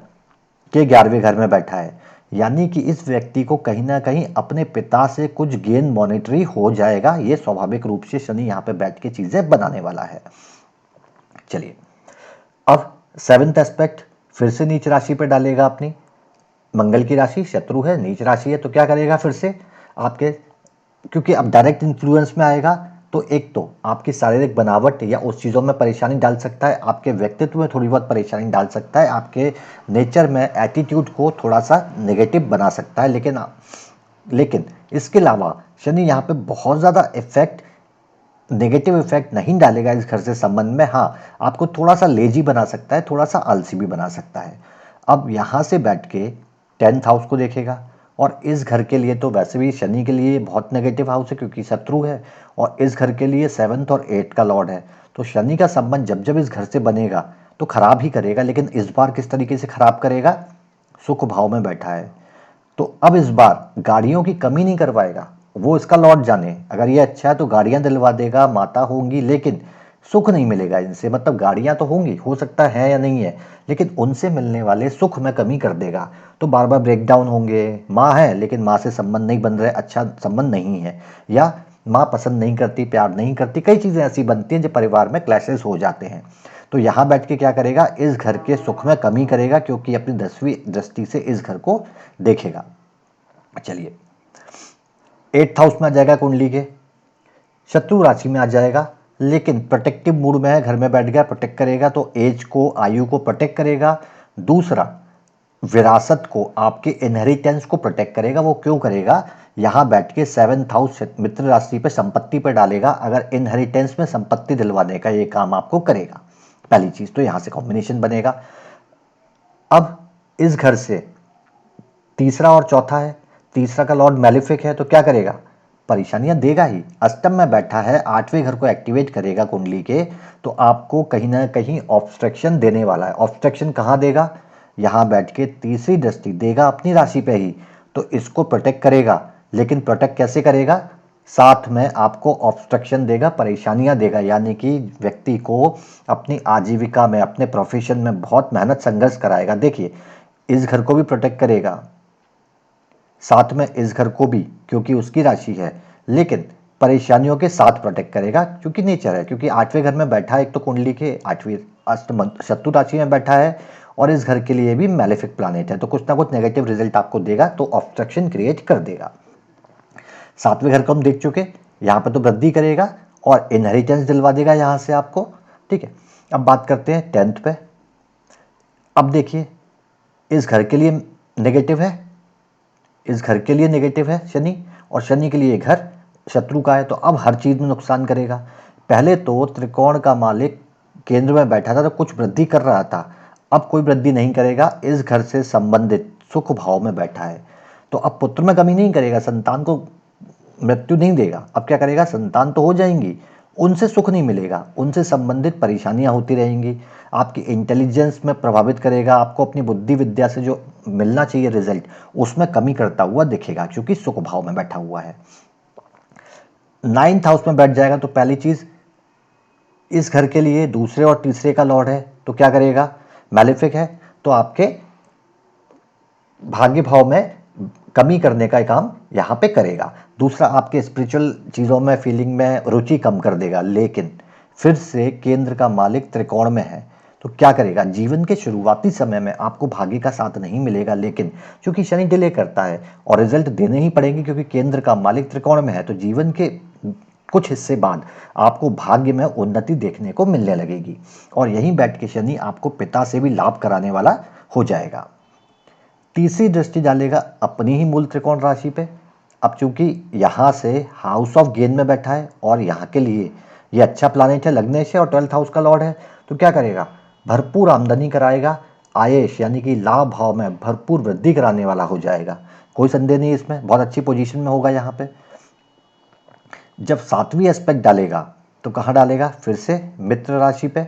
के 11वें घर में बैठा है, यानी कि इस व्यक्ति को कहीं ना कहीं अपने पिता से कुछ गेन मॉनेटरी हो जाएगा। ये स्वाभाविक रूप से शनि यहाँ पे बैठ के चीजें बनाने वाला है। चलिए, अब 7th एस्पेक्ट फिर से नीच राशि पे डालेगा अपनी, मंगल की राशि, शत्रु है, नीच राशि है, तो क्या करेगा फिर से आपके, क्योंकि अब डायरेक्ट इन्फ्लुएंस में आएगा, तो एक तो आपकी शारीरिक बनावट या उस चीज़ों में परेशानी डाल सकता है, आपके व्यक्तित्व में थोड़ी बहुत परेशानी डाल सकता है, आपके नेचर में एटीट्यूड को थोड़ा सा नेगेटिव बना सकता है। लेकिन इसके अलावा शनि यहाँ पे बहुत ज़्यादा इफेक्ट, नेगेटिव इफेक्ट नहीं डालेगा इस घर से संबंध में। हाँ, आपको थोड़ा सा लेजी बना सकता है, थोड़ा सा आलसी भी बना सकता है। अब यहाँ से बैठ के 10th हाउस को देखेगा, और इस घर के लिए तो वैसे भी शनि के लिए बहुत नेगेटिव हाउस है, क्योंकि शत्रु है, और इस घर के लिए 7th और 8th का लॉर्ड है। तो शनि का संबंध जब जब इस घर से बनेगा तो खराब ही करेगा, लेकिन इस बार किस तरीके से खराब करेगा? सुख भाव में बैठा है तो अब इस बार गाड़ियों की कमी नहीं करवाएगा, वो इसका लॉर्ड जाने। अगर ये अच्छा है तो गाड़ियां दिलवा देगा, माता होंगी, लेकिन सुख नहीं मिलेगा इनसे। मतलब गाड़ियां तो होंगी, हो सकता है या नहीं है, लेकिन उनसे मिलने वाले सुख में कमी कर देगा। तो बार बार ब्रेकडाउन होंगे। माँ है लेकिन माँ से संबंध नहीं बन रहे, अच्छा संबंध नहीं है, या माँ पसंद नहीं करती, प्यार नहीं करती, कई चीज़ें ऐसी बनती हैं जो परिवार में क्लैशेस हो जाते हैं। तो यहाँ बैठ के क्या करेगा? इस घर के सुख में कमी करेगा, क्योंकि अपनी 10वीं दृष्टि से इस घर को देखेगा। चलिए, 8th हाउस में आ जाएगा कुंडली के, शत्रु राशि में आ जाएगा, लेकिन प्रोटेक्टिव मूड में है, घर में बैठ गया, प्रोटेक्ट करेगा। तो एज को, आयु को प्रोटेक्ट करेगा। दूसरा, विरासत को, आपके इनहेरिटेंस को प्रोटेक्ट करेगा। वो क्यों करेगा? यहां बैठ के 7th हाउस मित्र राशि पे, संपत्ति पे डालेगा। अगर इनहेरिटेंस में संपत्ति दिलवाने का ये काम आपको करेगा, पहली चीज तो यहां से कॉम्बिनेशन बनेगा। अब इस घर से तीसरा और चौथा है, तीसरा का लॉर्ड मैलिफिक है, तो क्या करेगा? परेशानियां देगा ही। अष्टम में बैठा है, 8वें घर को एक्टिवेट करेगा कुंडली के, तो आपको कहीं ना कहीं ऑब्स्ट्रक्शन देने वाला है। ऑब्स्ट्रक्शन कहाँ देगा? यहाँ बैठ के तीसरी दृष्टि देगा अपनी राशि पे ही, तो इसको प्रोटेक्ट करेगा। लेकिन प्रोटेक्ट कैसे करेगा? साथ में आपको ऑब्स्ट्रक्शन देगा, परेशानियां देगा, यानी कि व्यक्ति को अपनी आजीविका में, अपने प्रोफेशन में बहुत मेहनत संघर्ष कराएगा। देखिए, इस घर को भी प्रोटेक्ट करेगा, साथ में इस घर को भी, क्योंकि उसकी राशि है, लेकिन परेशानियों के साथ प्रोटेक्ट करेगा, क्योंकि नेचर है। क्योंकि 8वें घर में बैठा है, एक तो कुंडली के 8वीं अष्टम शत्रु राशि में बैठा है, और इस घर के लिए भी मैलेफिक प्लैनेट है, तो कुछ ना कुछ नेगेटिव रिजल्ट आपको देगा, तो ऑब्स्ट्रक्शन क्रिएट कर देगा। 7वें घर को हम देख चुके, यहाँ पे तो वृद्धि करेगा और इनहेरिटेंस दिलवा देगा यहाँ से आपको। ठीक है, अब बात करते हैं 10th पे। अब देखिए, इस घर के लिए नेगेटिव है, इस घर के लिए नेगेटिव है शनि, और शनि के लिए घर शत्रु का है, तो अब हर चीज में नुकसान करेगा। पहले तो त्रिकोण का मालिक केंद्र में बैठा था तो कुछ वृद्धि कर रहा था, अब कोई वृद्धि नहीं करेगा। इस घर से संबंधित सुख भाव में बैठा है, तो अब पुत्र में कमी नहीं करेगा, संतान को मृत्यु नहीं देगा। अब क्या करेगा? संतान तो हो जाएंगी, उनसे सुख नहीं मिलेगा, उनसे संबंधित परेशानियां होती रहेंगी। आपकी इंटेलिजेंस में प्रभावित करेगा, आपको अपनी बुद्धि विद्या से जो मिलना चाहिए रिजल्ट, उसमें कमी करता हुआ दिखेगा, क्योंकि सुख भाव में बैठा हुआ है। 9th हाउस में बैठ जाएगा, तो पहली चीज, इस घर के लिए दूसरे और तीसरे का लॉर्ड है, तो क्या करेगा? मैलेफिक है, तो आपके भाग्य भाव में कमी करने का काम यहाँ पे करेगा। दूसरा, आपके स्पिरिचुअल चीज़ों में, फीलिंग में रुचि कम कर देगा। लेकिन फिर से केंद्र का मालिक त्रिकोण में है, तो क्या करेगा? जीवन के शुरुआती समय में आपको भाग्य का साथ नहीं मिलेगा, लेकिन क्योंकि शनि डिले करता है और रिजल्ट देने ही पड़ेंगे, क्योंकि केंद्र का मालिक त्रिकोण में है, तो जीवन के कुछ हिस्से बाद आपको भाग्य में उन्नति देखने को मिलने लगेगी, और यहीं बैठ के शनि आपको पिता से भी लाभ कराने वाला हो जाएगा। तीसरी दृष्टि डालेगा अपनी ही मूल त्रिकोण राशि पे। अब चूंकि यहाँ से हाउस ऑफ गेन में बैठा है और यहाँ के लिए ये अच्छा प्लानेट है, लग्नेश है और 12th हाउस का लॉर्ड है, तो क्या करेगा? भरपूर आमदनी कराएगा, आयेश यानी कि लाभ भाव में भरपूर वृद्धि कराने वाला हो जाएगा, कोई संदेह नहीं इसमें, बहुत अच्छी पोजीशन में होगा यहाँ पे। जब 7वीं एस्पेक्ट डालेगा तो कहाँ डालेगा? फिर से मित्र राशि पे।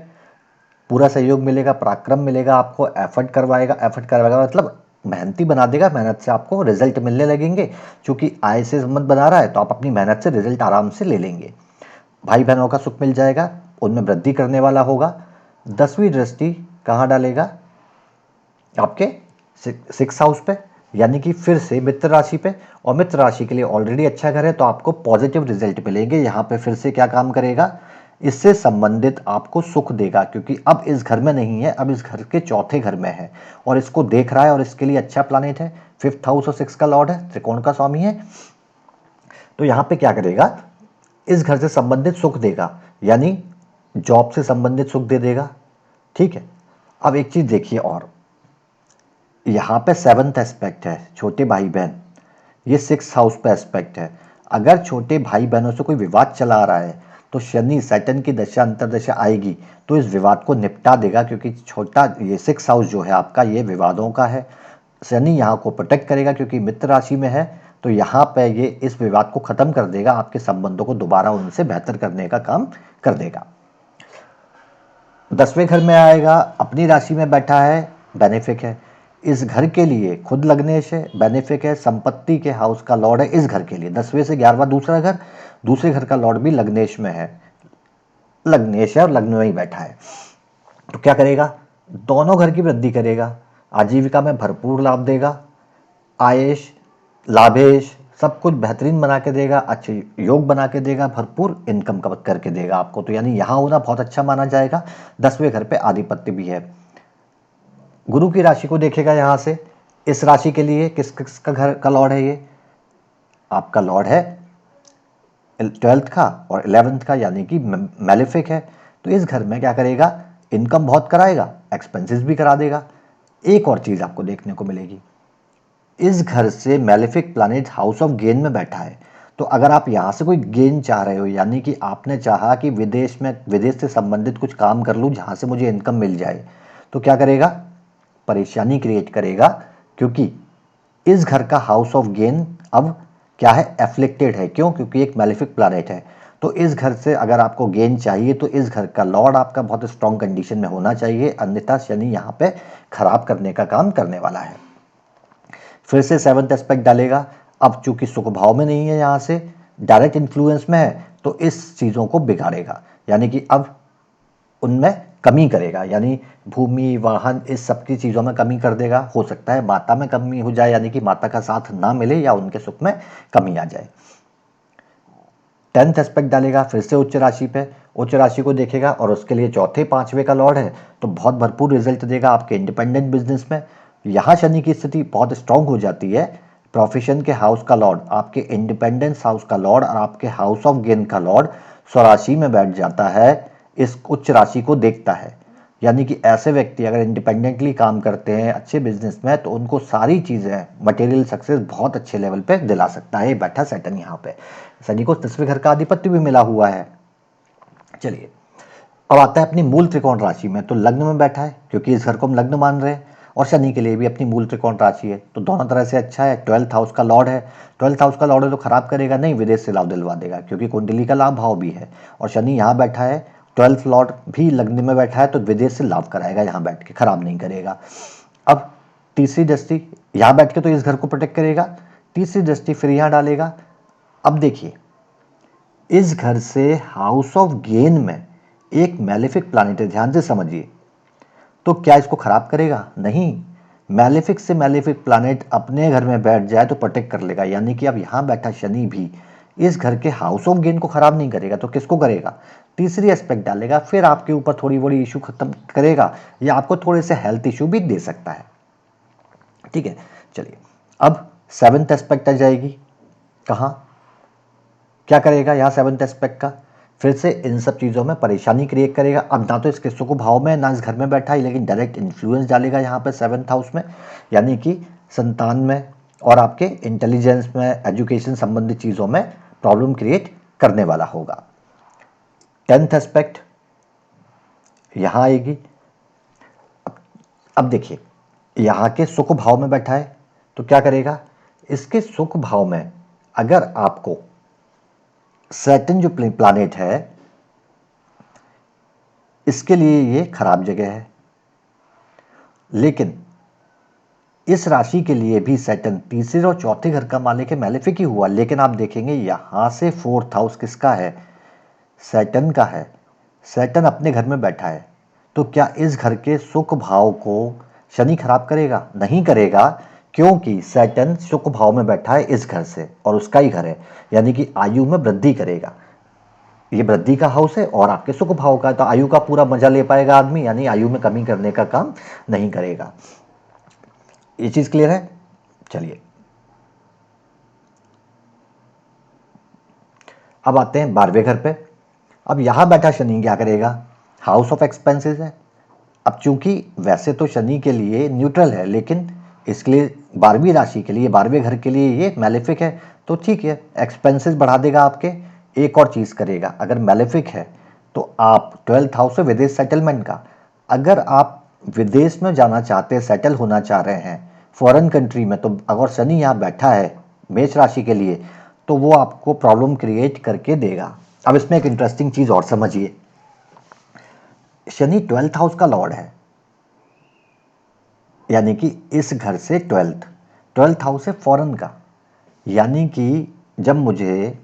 पूरा सहयोग मिलेगा, पराक्रम मिलेगा, आपको एफर्ट करवाएगा मतलब मेहनती बना देगा, मेहनत से आपको रिजल्ट मिलने लगेंगे। क्योंकि आय से संबंध बना रहा है, तो आप अपनी मेहनत से रिजल्ट आराम से ले लेंगे। भाई बहनों का सुख मिल जाएगा, उनमें वृद्धि करने वाला होगा। 10वीं दृष्टि कहाँ डालेगा? आपके 6th हाउस पे, यानी कि फिर से मित्र राशि पे, और मित्र राशि के लिए ऑलरेडी अच्छा घर है, तो आपको पॉजिटिव रिजल्ट मिलेंगे। यहाँ पे फिर से क्या काम करेगा? इससे संबंधित आपको सुख देगा, क्योंकि अब इस घर में नहीं है, अब इस घर के चौथे घर में है और इसको देख रहा है, और इसके लिए अच्छा प्लानेट है, 5th हाउस और 6 का लॉर्ड है, त्रिकोण का स्वामी है। तो यहाँ पे क्या करेगा? इस घर से संबंधित सुख देगा, यानी जॉब से संबंधित सुख दे देगा। ठीक है, अब एक चीज देखिए, और यहाँ पे 7th एस्पेक्ट है, छोटे भाई बहन, ये 6th हाउस पे एस्पेक्ट है। अगर छोटे भाई बहनों से कोई विवाद चला रहा है, तो शनि सैटर्न की दशा अंतरदशा आएगी तो इस विवाद को निपटा देगा, क्योंकि छोटा ये 6th हाउस जो है आपका, ये विवादों का है। शनि यहाँ को प्रोटेक्ट करेगा, क्योंकि मित्र राशि में है, तो यहाँ पे ये इस विवाद को खत्म कर देगा, आपके संबंधों को दोबारा उनसे बेहतर करने का काम कर देगा। 10वें घर में आएगा, अपनी राशि में बैठा है, बेनिफिक है। इस घर के लिए खुद लग्नेश है, बेनिफिक है। संपत्ति के हाउस का लॉर्ड है इस घर के लिए। 10वें से 11वां दूसरा घर, दूसरे घर का लॉर्ड भी लग्नेश में है, लग्नेश है और लग्न में ही बैठा है। तो क्या करेगा, दोनों घर की वृद्धि करेगा, आजीविका में भरपूर लाभ देगा, आयेश लाभेश सब कुछ बेहतरीन बना के देगा, अच्छे योग बना के देगा, भरपूर इनकम करके देगा आपको। तो यानी यहाँ होना बहुत अच्छा माना जाएगा। 10वें घर पे आधिपत्य भी है। गुरु की राशि को देखेगा यहाँ से, इस राशि के लिए किस किसका घर का लॉर्ड है, ये आपका लॉर्ड है 12th का और 11th का, यानी कि मैलिफिक है। तो इस घर में क्या करेगा, इनकम बहुत कराएगा, एक्सपेंसेस भी करा देगा। एक और चीज़ आपको देखने को मिलेगी, इस घर से malefic planet house of gain में बैठा है। तो अगर आप यहाँ से कोई गेन चाह रहे हो, यानी कि आपने चाहा कि विदेश से संबंधित कुछ काम कर लूँ जहाँ से मुझे इनकम मिल जाए, तो क्या करेगा, परेशानी क्रिएट करेगा। क्योंकि इस घर का हाउस ऑफ गेन अब क्या है, एफ्लिक्टेड है। क्यों, क्योंकि एक मैलेफिक प्लैनेट है। तो इस घर से अगर आपको गेन चाहिए तो इस घर का लॉर्ड आपका बहुत स्ट्रॉन्ग कंडीशन में होना चाहिए, अन्यथा शनि यहाँ पे खराब करने का काम करने वाला है। फिर से 7th एस्पेक्ट डालेगा। अब चूंकि सुख भाव में नहीं है, यहाँ से डायरेक्ट इन्फ्लुएंस में है, तो इस चीज़ों को बिगाड़ेगा, यानी कि अब उनमें कमी करेगा, यानी भूमि वाहन इस सब की चीज़ों में कमी कर देगा। हो सकता है माता में कमी हो जाए, यानी कि माता का साथ ना मिले या उनके सुख में कमी आ जाए। 10th एस्पेक्ट डालेगा फिर से उच्च राशि पे, उच्च राशि को देखेगा और उसके लिए चौथे 5वें का लॉर्ड है, तो बहुत भरपूर रिजल्ट देगा आपके इंडिपेंडेंट बिजनेस में। यहाँ शनि की स्थिति बहुत स्ट्रांग हो जाती है। प्रोफेशन के हाउस का लॉर्ड, आपके इंडिपेंडेंस हाउस का लॉर्ड और आपके हाउस ऑफ गेन का लॉर्ड स्वराशि में बैठ जाता है, इस उच्च राशि को देखता है। यानी कि ऐसे व्यक्ति अगर इंडिपेंडेंटली काम करते हैं अच्छे बिजनेस में, तो उनको सारी चीज़ें मटेरियल सक्सेस बहुत अच्छे लेवल पे दिला सकता है। बैठा सैटर्न यहाँ पे, शनि को 10वें घर का आधिपत्य भी मिला हुआ है। चलिए अब आता है अपनी मूल त्रिकोण राशि में। तो लग्न में बैठा है, क्योंकि इस घर को हम लग्न मान रहे हैं, और शनि के लिए भी अपनी मूल त्रिकोण राशि है, तो दोनों तरह से अच्छा है। 12th हाउस का लॉर्ड है, 12th हाउस का लॉर्ड है तो खराब करेगा नहीं, विदेश से लाभ दिलवा देगा, क्योंकि कुंडली का लाभ भाव भी है। और शनि यहाँ बैठा है, 12th लॉर्ड भी लग्न में बैठा है, तो विदेश से लाभ कराएगा, यहाँ बैठ के खराब नहीं करेगा। अब तीसरी दृष्टि यहाँ बैठ के तो इस घर को प्रोटेक्ट करेगा, तीसरी दृष्टि फिर यहाँ डालेगा। अब देखिए, इस घर से हाउस ऑफ गेन में एक मैलेफिक प्लैनेट है, ध्यान से समझिए। तो क्या इसको खराब करेगा, नहीं। मैलेफिक से मैलेफिक प्लैनेट अपने घर में बैठ जाए तो प्रोटेक्ट कर लेगा, यानी कि अब यहाँ बैठा शनि भी इस घर के हाउस ऑफ गेन को खराब नहीं करेगा, तो किसको करेगा, तीसरी एस्पेक्ट डालेगा, फिर आपके ऊपर थोड़ी बड़ी इशू खत्म करेगा, या आपको थोड़े से हेल्थ इशू भी दे सकता है। ठीक है, चलिए अब 7th एस्पेक्ट आ जाएगी। कहाँ, क्या करेगा यहाँ 7th एस्पेक्ट का, फिर से इन सब चीज़ों में परेशानी क्रिएट करेगा। अब ना तो इसके सुख भाव में ना इस घर में बैठा है, लेकिन डायरेक्ट इन्फ्लुएंस डालेगा यहाँ पे 7th हाउस में, यानी कि संतान में और आपके इंटेलिजेंस में, एजुकेशन संबंधित चीज़ों में प्रॉब्लम क्रिएट करने वाला होगा। 10th एस्पेक्ट यहाँ आएगी। अब देखिए, यहाँ के सुख भाव में बैठा है, तो क्या करेगा, इसके सुख भाव में अगर आपको सैटर्न जो प्लैनेट है, इसके लिए ये खराब जगह है। लेकिन इस राशि के लिए भी सैटर्न तीसरे और चौथे घर का मालिक है, मैलेफिक ही हुआ। लेकिन आप देखेंगे यहां से 4th हाउस किसका है, सैटर्न का है। सैटर्न अपने घर में बैठा है, तो क्या इस घर के सुख भाव को शनि खराब करेगा, नहीं करेगा, क्योंकि सैटर्न सुख भाव में बैठा है इस घर से और उसका ही घर है, यानी कि आयु में वृद्धि करेगा। ये वृद्धि का हाउस है और आपके सुख भाव का, तो आयु का पूरा मजा ले पाएगा आदमी, यानी आयु में कमी करने का काम नहीं करेगा। ये चीज क्लियर है। चलिए अब आते हैं 12वें घर पे। अब यहां बैठा शनि क्या करेगा, हाउस ऑफ एक्सपेंसेस है। अब चूंकि वैसे तो शनि के लिए न्यूट्रल है, लेकिन इसके लिए 12वीं राशि के लिए, 12वें घर के लिए ये मैलेफिक है, तो ठीक है, एक्सपेंसेस बढ़ा देगा आपके। एक और चीज़ करेगा, अगर मैलेफिक है तो आप 12th हाउस से विदेश सेटलमेंट का, अगर आप विदेश में जाना चाहते हैं, सेटल होना चाह रहे हैं फॉरेन कंट्री में, तो अगर शनि यहाँ बैठा है मेष राशि के लिए, तो वो आपको प्रॉब्लम क्रिएट करके देगा। अब इसमें एक इंटरेस्टिंग चीज़ और समझिए, शनि 12th हाउस का लॉर्ड है, यानी कि इस घर से 12th हाउस है फॉरेन का, यानी कि जब मुझे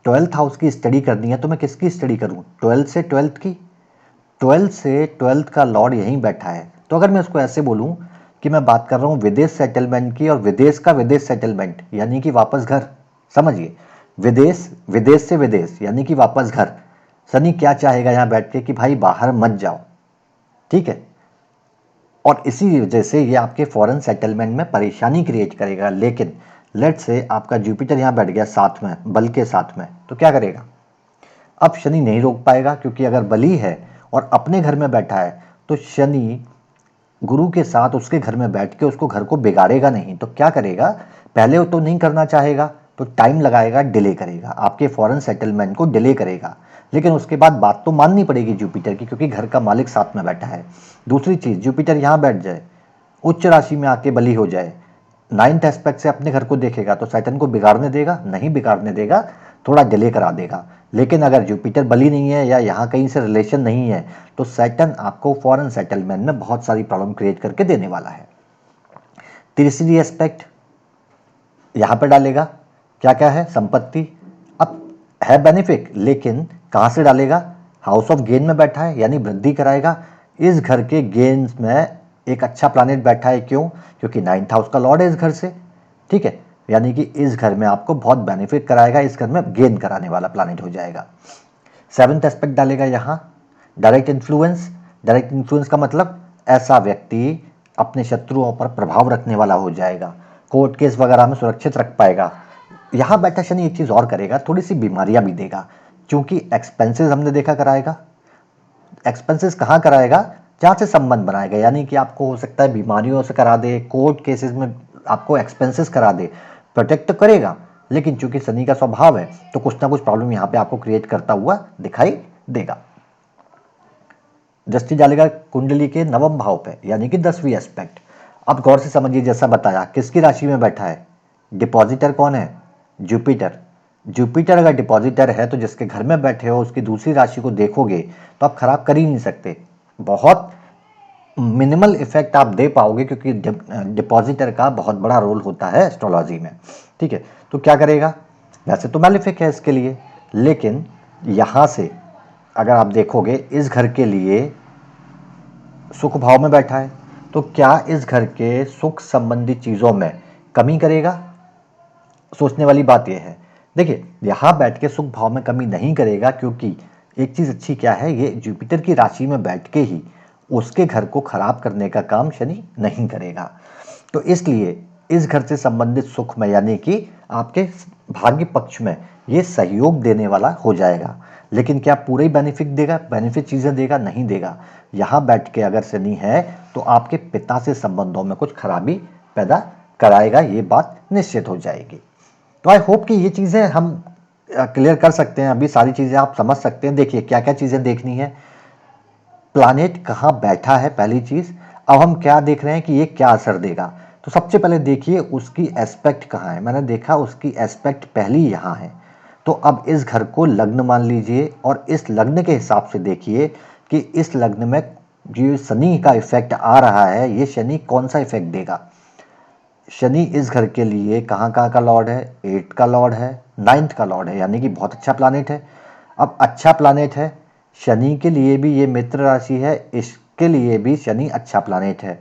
12th हाउस की स्टडी करनी है तो मैं किसकी स्टडी करूं? 12 से 12th की। 12 से 12th का लॉर्ड यहीं बैठा है, तो अगर मैं उसको ऐसे बोलूं कि मैं बात कर रहा हूं विदेश सेटलमेंट की, और विदेश का विदेश सेटलमेंट यानी कि वापस घर, समझिए, विदेश, विदेश से विदेश यानी कि वापस घर। शनि क्या चाहेगा यहां बैठ के कि भाई बाहर मत जाओ, ठीक है, और इसी वजह से ये आपके फॉरेन सेटलमेंट में परेशानी क्रिएट करेगा। लेकिन लेट से आपका जुपिटर यहाँ बैठ गया साथ में, बल के साथ में, तो क्या करेगा? अब शनि नहीं रोक पाएगा, क्योंकि अगर बली है और अपने घर में बैठा है तो शनि गुरु के साथ उसके घर में बैठ के उसको घर को बिगाड़ेगा नहीं। तो क्या करेगा? पहले वो तो नहीं करना चाहेगा, तो टाइम लगाएगा, डिले करेगा, आपके फॉरेन सेटलमेंट को डिले करेगा। लेकिन उसके बाद बात तो माननी पड़ेगी जुपिटर की, क्योंकि घर का मालिक साथ में बैठा है। दूसरी चीज़, जुपिटर यहाँ बैठ जाए, उच्च राशि में आके बली हो जाए, 9th एस्पेक्ट से अपने घर को देखेगा, तो सैटर्न को बिगाड़ने देगा? नहीं बिगाड़ने देगा, थोड़ा डिले करा देगा। लेकिन अगर जुपिटर बली नहीं है या यहाँ कहीं से रिलेशन नहीं है, तो सैटर्न आपको फॉरेन सेटलमेंट में बहुत सारी प्रॉब्लम क्रिएट करके देने वाला है। तीसरी एस्पेक्ट यहाँ पे डालेगा, क्या क्या है? संपत्ति। अब है बेनिफिक, लेकिन कहाँ से डालेगा? हाउस ऑफ गेन में बैठा है, यानी वृद्धि कराएगा। इस घर के गेन्स में एक अच्छा प्लानेट बैठा है, क्यों? क्योंकि 9th हाउस का लॉर्ड है इस घर से, ठीक है, यानी कि इस घर में आपको बहुत बेनिफिट कराएगा, इस घर में गेन कराने वाला प्लानेट हो जाएगा। 7th एस्पेक्ट डालेगा यहाँ, डायरेक्ट इन्फ्लुएंस। डायरेक्ट इन्फ्लुएंस का मतलब ऐसा व्यक्ति अपने शत्रुओं पर प्रभाव रखने वाला हो जाएगा, कोर्ट केस वगैरह में सुरक्षित रख पाएगा। यहाँ बैठा शनि एक चीज़ और करेगा, थोड़ी सी बीमारियां भी देगा, क्योंकि एक्सपेंसेस हमने देखा कराएगा। एक्सपेंसेस कहाँ कराएगा? जहाँ से संबंध बनाएगा, यानी कि आपको हो सकता है बीमारियों से करा दे, कोर्ट केसेस में आपको एक्सपेंसेस करा दे। प्रोटेक्ट तो करेगा, लेकिन चूंकि शनि का स्वभाव है तो कुछ ना कुछ प्रॉब्लम यहाँ पे आपको क्रिएट करता हुआ दिखाई देगा। दृष्टि डालेगा कुंडली के 9वें भाव पे, यानी कि 10वीं एस्पेक्ट। अब गौर से समझिए, जैसा बताया, किसकी राशि में बैठा है? डिपॉजिटर कौन है? जुपिटर। जुपिटर अगर डिपॉजिटर है तो जिसके घर में बैठे हो उसकी दूसरी राशि को देखोगे तो आप खराब कर ही नहीं सकते, बहुत मिनिमल इफेक्ट आप दे पाओगे, क्योंकि डिपॉजिटर का बहुत बड़ा रोल होता है एस्ट्रोलॉजी में, ठीक है। तो क्या करेगा? वैसे तो मैलिफिक है इसके लिए, लेकिन यहाँ से अगर आप देखोगे इस घर के लिए सुख भाव में बैठा है, तो क्या इस घर के सुख संबंधी चीज़ों में कमी करेगा? सोचने वाली बात यह है। देखिए, यहाँ बैठ के सुख भाव में कमी नहीं करेगा, क्योंकि एक चीज़ अच्छी क्या है, ये जुपिटर की राशि में बैठ के ही उसके घर को खराब करने का काम शनि नहीं करेगा। तो इसलिए इस घर से संबंधित सुख में, यानी कि आपके भाग्य पक्ष में, ये सहयोग देने वाला हो जाएगा। लेकिन क्या पूरे ही बेनिफिट देगा? बेनिफिट चीज़ें देगा? नहीं देगा। यहाँ बैठ के अगर शनि है तो आपके पिता से संबंधों में कुछ खराबी पैदा कराएगा, ये बात निश्चित हो जाएगी। तो आई होप कि ये चीज़ें हम क्लियर कर सकते हैं, अभी सारी चीज़ें आप समझ सकते हैं। देखिए क्या क्या चीज़ें देखनी है, प्लानेट कहाँ बैठा है, पहली चीज़। अब हम क्या देख रहे हैं कि ये क्या असर देगा। तो सबसे पहले देखिए उसकी एस्पेक्ट कहाँ है। मैंने देखा उसकी एस्पेक्ट पहली यहाँ है। तो अब इस घर को लग्न मान लीजिए, और इस लग्न के हिसाब से देखिए कि इस लग्न में जो शनि का इफेक्ट आ रहा है, ये शनि कौन सा इफेक्ट देगा। शनि इस घर के लिए कहाँ कहाँ का लॉर्ड है? 8 का लॉर्ड है, 9th का लॉर्ड है, यानी कि बहुत अच्छा प्लानेट है। अब अच्छा प्लानेट है, शनि के लिए भी ये मित्र राशि है, इसके लिए भी शनि अच्छा प्लानेट है।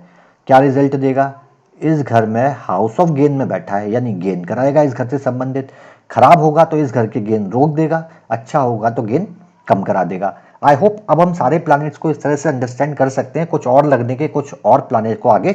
क्या रिजल्ट देगा? इस घर में हाउस ऑफ गेन में बैठा है, यानी गेन कराएगा इस घर से संबंधित। खराब होगा तो इस घर के गेन रोक देगा, अच्छा होगा तो गेन कम करा देगा। आई होप अब हम सारे प्लैनेट्स को इस तरह से अंडरस्टैंड कर सकते हैं। कुछ और लगने के, कुछ और प्लैनेट को आगे